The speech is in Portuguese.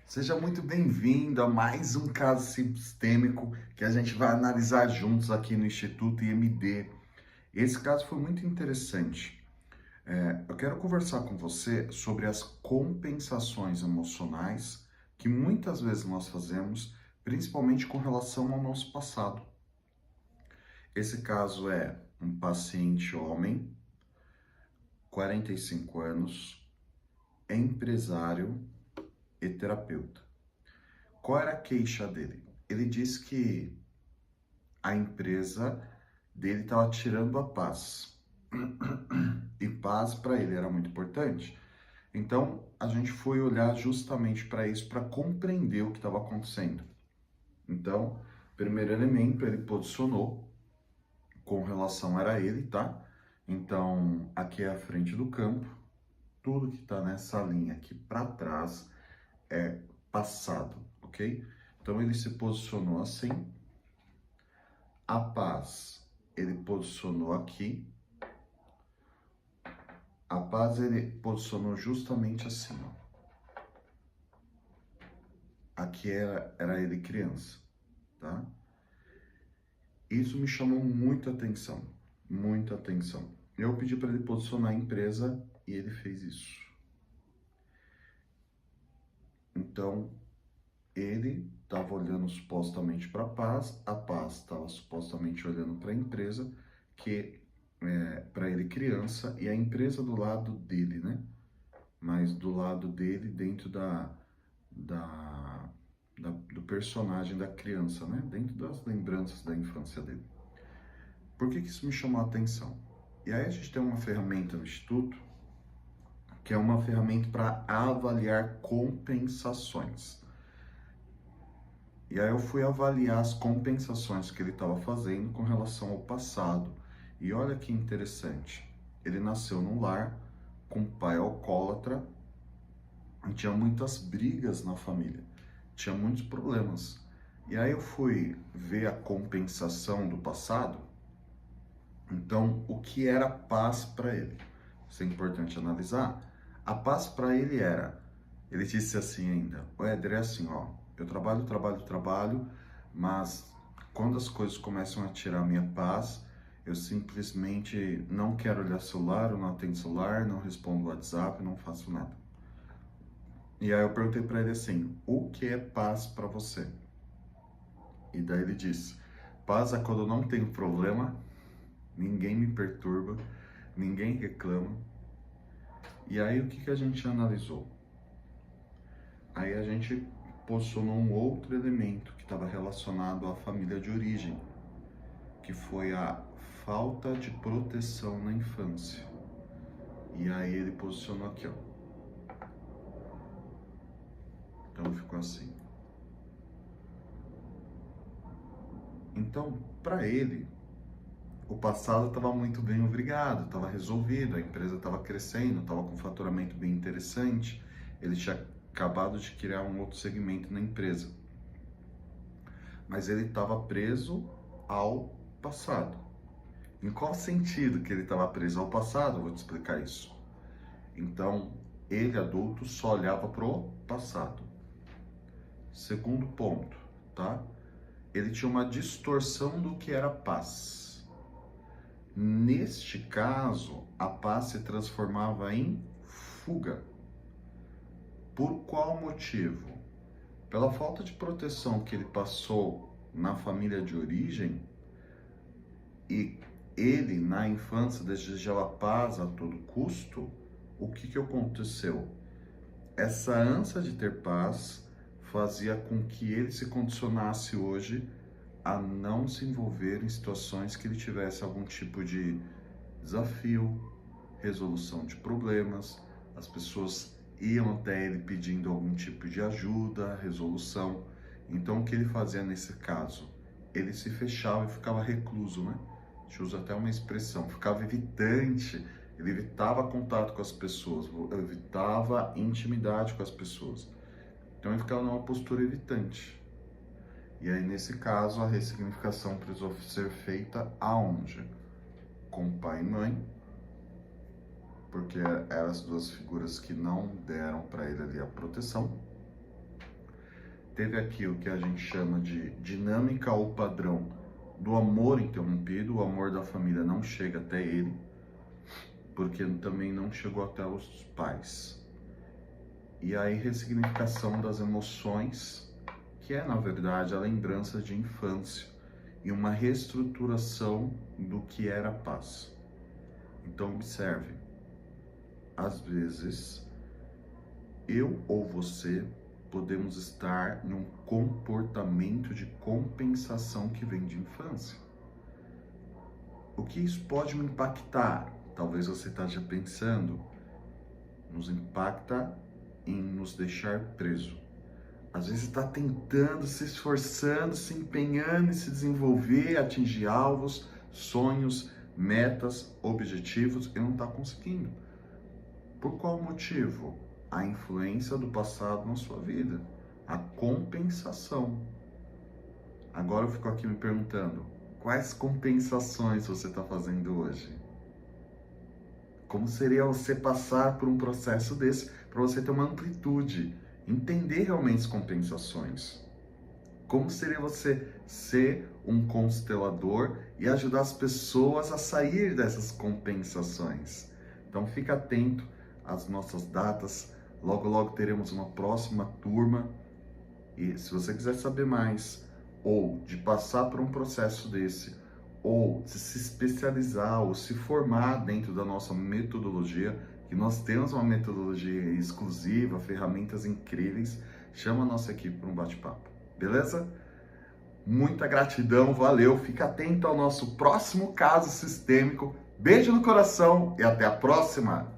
Seja muito bem-vindo a mais um caso sistêmico que a gente vai analisar juntos aqui no Instituto IMD. Esse caso foi muito interessante. Eu quero conversar com você sobre as compensações emocionais que muitas vezes nós fazemos, principalmente com relação ao nosso passado. Esse caso é um paciente homem, 45 anos, empresário e terapeuta. Qual era a queixa dele? Ele disse que a empresa dele estava tirando a paz. E paz para ele era muito importante. Então a gente foi olhar justamente para isso, para compreender o que estava acontecendo. Então, primeiro elemento, ele posicionou com relação era ele, tá? Então, aqui é a frente do campo. Tudo que está nessa linha aqui para trás é passado, ok? Então ele se posicionou assim. A paz, ele posicionou aqui. A paz, ele posicionou justamente assim, ó. Aqui era ele criança, tá? Isso me chamou muita atenção, muita atenção. Eu pedi para ele posicionar a empresa e ele fez isso. Então, ele estava olhando supostamente para a paz estava supostamente olhando para a empresa, que para ele criança, e a empresa do lado dele, né? Mas do lado dele, dentro do personagem da criança, né? Dentro das lembranças da infância dele. Por que isso me chamou a atenção? E aí a gente tem uma ferramenta no Instituto, que é uma ferramenta para avaliar compensações. E aí eu fui avaliar as compensações que ele estava fazendo com relação ao passado. E olha que interessante, ele nasceu num lar com um pai alcoólatra, e tinha muitas brigas na família, tinha muitos problemas. E aí eu fui ver a compensação do passado. Então, o que era paz para ele? Isso é importante analisar. A paz para ele era, ele disse assim ainda, o Éder, é assim, ó, eu trabalho, mas quando as coisas começam a tirar minha paz, eu simplesmente não quero olhar celular, eu não atendo celular, não respondo WhatsApp, não faço nada. E aí eu perguntei para ele assim, o que é paz para você? E daí ele disse, paz é quando eu não tenho problema, ninguém me perturba, ninguém reclama. E aí o que a gente analisou? Aí a gente posicionou um outro elemento que estava relacionado à família de origem, que foi a falta de proteção na infância. E aí ele posicionou aqui, ó. Então ficou assim. Então, para ele, o passado estava muito bem, obrigado, estava resolvido, a empresa estava crescendo, estava com um faturamento bem interessante, ele tinha acabado de criar um outro segmento na empresa. Mas ele estava preso ao passado. Em qual sentido que ele estava preso ao passado? Eu vou te explicar isso. Então, ele, adulto, só olhava pro passado. Segundo ponto, tá? Ele tinha uma distorção do que era paz. Neste caso, a paz se transformava em fuga. Por qual motivo? Pela falta de proteção que ele passou na família de origem, e ele, na infância, desejava paz a todo custo, o que aconteceu? Essa ânsia de ter paz fazia com que ele se condicionasse hoje a não se envolver em situações que ele tivesse algum tipo de desafio, resolução de problemas. As pessoas iam até ele pedindo algum tipo de ajuda, resolução. Então, o que ele fazia nesse caso? Ele se fechava e ficava recluso, né? A gente usa até uma expressão, ficava evitante, ele evitava contato com as pessoas, evitava intimidade com as pessoas. Então ele ficava numa postura evitante. E aí, nesse caso, a ressignificação precisou ser feita aonde? Com pai e mãe, porque eram as duas figuras que não deram para ele ali a proteção. teve aquilo que a gente chama de dinâmica ou padrão do amor interrompido, o amor da família não chega até ele, porque também não chegou até os pais. E aí, ressignificação das emoções, que é, na verdade, a lembrança de infância e uma reestruturação do que era paz. Então, observe, às vezes, eu ou você podemos estar num comportamento de compensação que vem de infância. O que isso pode me impactar? Talvez você esteja pensando, nos impacta em nos deixar preso. Às vezes está tentando, se esforçando, se empenhando em se desenvolver, atingir alvos, sonhos, metas, objetivos e não está conseguindo. Por qual motivo? A influência do passado na sua vida, a compensação. Agora eu fico aqui me perguntando, quais compensações você está fazendo hoje? Como seria você passar por um processo desse para você ter uma amplitude, entender realmente as compensações? Como seria você ser um constelador e ajudar as pessoas a sair dessas compensações? Então fica atento às nossas datas, logo logo teremos uma próxima turma e se você quiser saber mais ou de passar por um processo desse, ou de se especializar ou se formar dentro da nossa metodologia, que nós temos uma metodologia exclusiva, ferramentas incríveis, chama a nossa equipe para um bate-papo, beleza? Muita gratidão, valeu, fica atento ao nosso próximo caso sistêmico, beijo no coração e até a próxima!